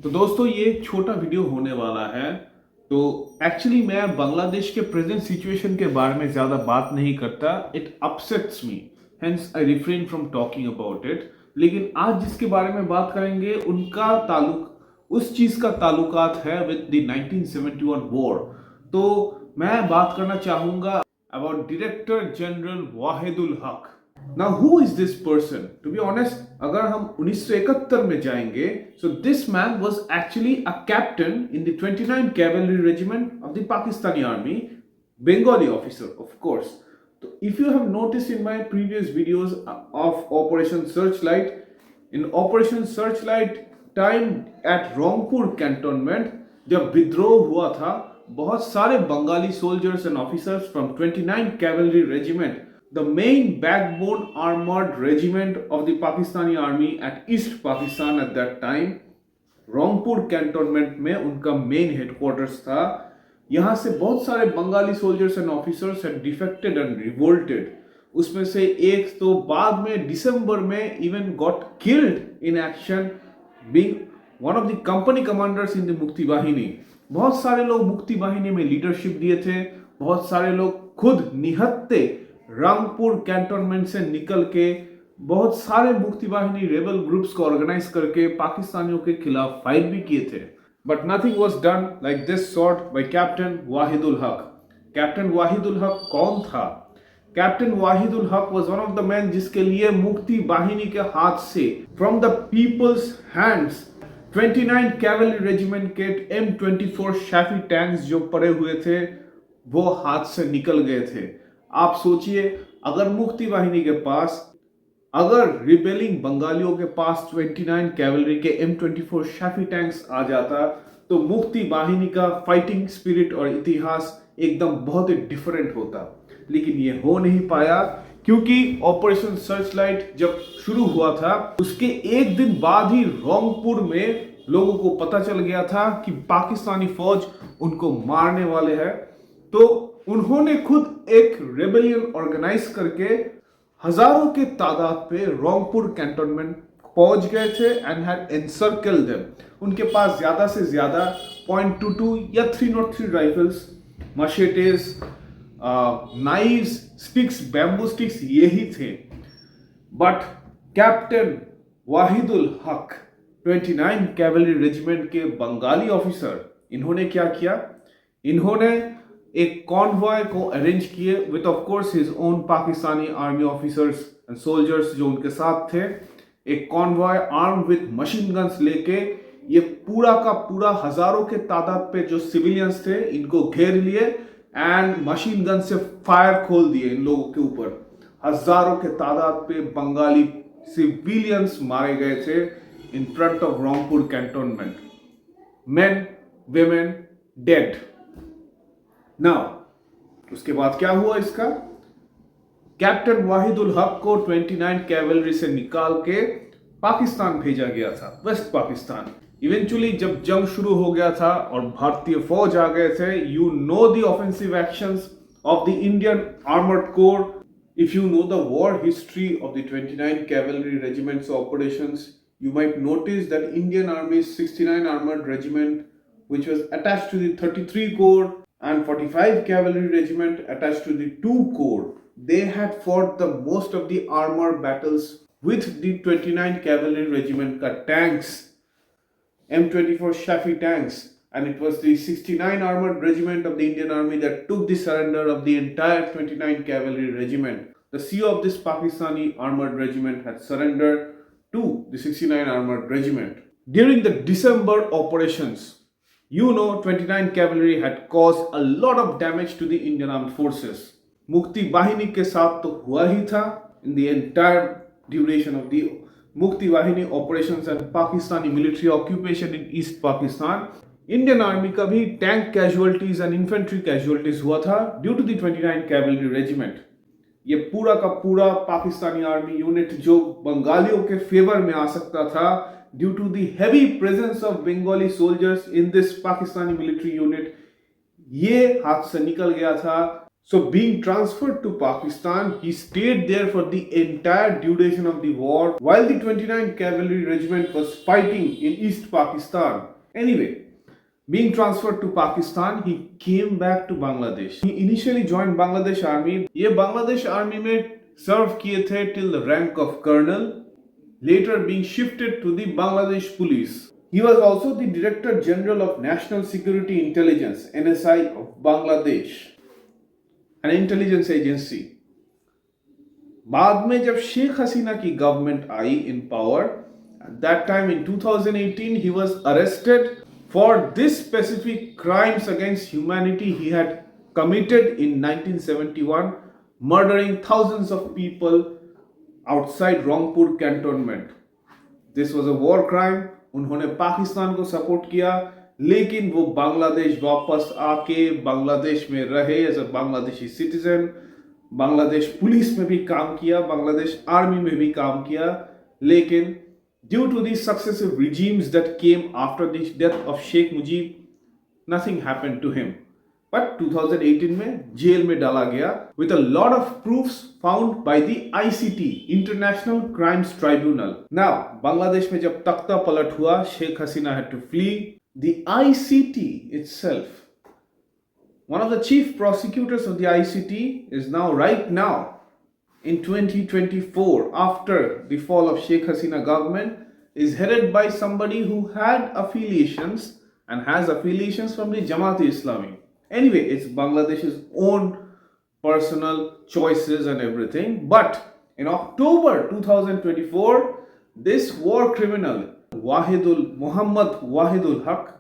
तो दोस्तों ये एक छोटा वीडियो होने वाला है। तो एक्चुअली मैं बांग्लादेश के प्रेजेंट सिचुएशन के बारे में ज़्यादा बात नहीं करता। It upsets me, hence I refrain from talking about it. लेकिन आज जिसके बारे में बात करेंगे उनका ताल्लुक उस चीज़ का ताल्लुकात है विद द 1971 वॉर। तो मैं बात करना चाहूँगा अबाउट डायरेक्टर जनरल वाहिदुल हक। Now, who is this person? To be honest, अगर हम 1971 में जाएंगे, so this man was actually a captain in the 29th Cavalry Regiment of the Pakistani Army, Bengali officer, of course. So, if you have noticed in my previous videos of Operation Searchlight, in Operation Searchlight time at Rangpur Cantonment, जब विद्रोह हुआ था, बहुत सारे Bengali soldiers and officers from 29th Cavalry Regiment, the main backbone armored regiment of the Pakistani army at East Pakistan at that time, Rangpur cantonment में उनका main headquarters था। यहाँ से बहुत सारे Bengali soldiers and officers had defected and revolted. उसमें से एक तो बाद में दिसंबर में even got killed in action, being one of the company commanders in the Mukti Bahini. बहुत सारे लोग मुक्ति वाहिनी में लीडरशिप दिए थे। बहुत सारे लोग खुद निहत्ते रामपुर कैंटोनमेंट से निकल के बहुत सारे मुक्ति वाहिनी रेबल ग्रुप्स को ऑर्गेनाइज करके पाकिस्तानियों के खिलाफ फाइट भी किए थे। But nothing was done like this sort by captain Wahidul Haq. Captain Wahidul Haq कौन था? Captain Wahidul Haq was one of the man जिसके लिए मुक्ति वाहिनी के हाथ से, from the people's hands, 29 cavalry regiment के M24 शैफी टैंक्स जो पड़े हुए थे वो हाथ से निकल गए थे। आप सोचिए, अगर मुक्ति वाहिनी के पास, अगर रिबेलिंग बंगालियों के पास 29 कैवलरी के M24 शैफी टैंक्स आ जाता तो मुक्ति वाहिनी का फाइटिंग स्पिरिट और इतिहास एकदम बहुत ही डिफरेंट होता। लेकिन ये हो नहीं पाया क्योंकि ऑपरेशन सर्चलाइट जब शुरू हुआ था उसके एक दिन बाद ही रोंगपुर में लोगों को पता चल गया था कि पाकिस्तानी फौज उनको मारने वाले हैं। तो उन्होंने खुद एक रेबेलियन ऑर्गेनाइज करके हजारों के तादाद पे रोंगपुर कैंटोनमेंट पहुंच गए थे एंड हैड एनसर्कल देम। उनके पास ज्यादा से ज्यादा .22 या 303 rifles, machetes, knives, sticks, bamboo sticks यही थे। बट कैप्टन वाहिदुल हक, 29 कैवलरी रेजिमेंट के बंगाली ऑफिसर, इन्होंने क्या किया? इन्होंने एक कॉन्वॉय को अरेंज किए with of course his own Pakistani army officers and soldiers जो उनके साथ थे। एक convoy arm with machine guns लेके ये पूरा का पूरा हजारों के तादाद पे जो सिविलियंस थे इनको घेर लिए एंड मशीन गन से फायर खोल दिए इन लोगों के ऊपर। हजारों के तादाद पे बंगाली सिविलियंस मारे गए थे in front of Rangpur cantonment. Men, women dead. Now उसके बाद क्या हुआ इसका? कैप्टन वाहिदुल हक को 29 कैवलरी से निकाल के पाकिस्तान भेजा गया था, वेस्ट पाकिस्तान। इवेंचुअली जब जंग शुरू हो गया था और भारतीय फौज आ गए थे, you know the offensive actions of the Indian armoured corps. If you know the war history of the 29 cavalry regiments operations, you might notice that Indian Army's 69 Armored Regiment, which was attached to the 33 Corps, and 45 Cavalry Regiment attached to the 2 Corps, they had fought the most of the armor battles with the 29 Cavalry Regiment ka tanks, M24 Shafi tanks, and it was the 69 Armored Regiment of the Indian Army that took the surrender of the entire 29 Cavalry Regiment. The CEO of this Pakistani Armored Regiment had surrendered to the 69 Armored Regiment. During the December operations, you know 29 Cavalry had caused a lot of damage to the Indian Armed Forces. Mukti Bahini के साथ तो हुआ ही था in the entire duration of the Mukti Bahini operations and Pakistani military occupation in East Pakistan. Indian Army का भी tank casualties and infantry casualties हुआ था due to the 29 Cavalry Regiment. ये पूरा का पूरा पाकिस्तानी आर्मी यूनिट जो बंगालियों के फेवर में आ सकता था due to the heavy presence of Bengali soldiers in this Pakistani military unit, ये हाथ से निकल गया था। So, being transferred to Pakistan, he stayed there for the entire duration of the war while the 29th Cavalry Regiment was fighting in East Pakistan. Anyway, being transferred to Pakistan, he came back to Bangladesh. He initially joined Bangladesh Army. ये Bangladesh Army में serve किए थे till the rank of colonel, later being shifted to the Bangladesh Police. He was also the Director General of National Security Intelligence (NSI) of Bangladesh, an intelligence agency. बाद में जब शेख हसीना की government I in power, at that time in 2018 he was arrested for this specific crimes against humanity he had committed in 1971, murdering thousands of people outside Rangpur cantonment. This was a war crime. उन्होंने पाकिस्तान को support किया, लेकिन वो बांग्लादेश वापस आके बांग्लादेश में रहे as a Bangladeshi citizen. Bangladesh police में भी काम किया, बांग्लादेश आर्मी में भी काम किया, लेकिन due to the successive regimes that came after the death of Sheikh Mujib, nothing happened to him. But 2018 में जेल में डाला गया with a lot of proofs found by the ICT, International Crimes Tribunal. Now, Bangladesh में जब तख्ता पलट हुआ, Sheikh Hasina had to flee. The ICT itself, one of the chief prosecutors of the ICT is right now in 2024, after the fall of Sheikh Hasina government, is headed by somebody who had affiliations and has affiliations from the Jamaat-e-Islami. Anyway, it's Bangladesh's own personal choices and everything. But in October 2024, this war criminal, Muhammad Wahidul Haq,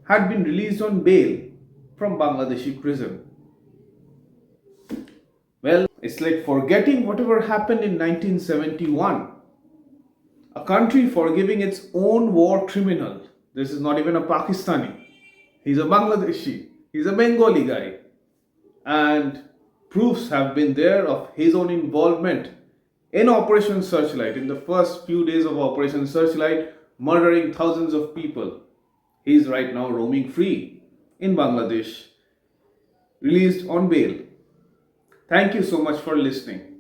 had been released on bail from Bangladeshi prison. Well, it's like forgetting whatever happened in 1971. A country forgiving its own war criminal. This is not even a Pakistani. He's a Bangladeshi. He's a Bengali guy. And proofs have been there of his own involvement in Operation Searchlight, in the first few days of Operation Searchlight, murdering thousands of people. He's right now roaming free in Bangladesh, released on bail. Thank you so much for listening.